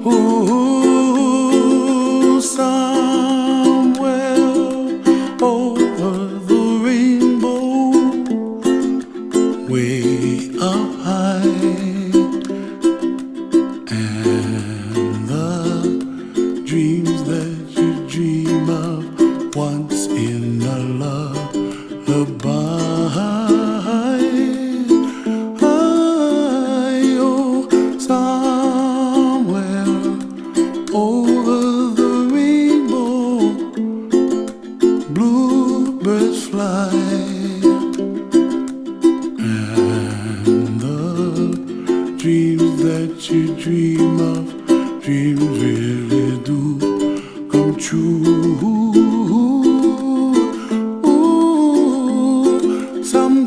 Ooh, somewhere over the rainbow, way up high, and the dreams that you dream of once in a lullaby. Oh, somewhere over the rainbow, bluebirds fly, and the dreams that you dream of, dreams really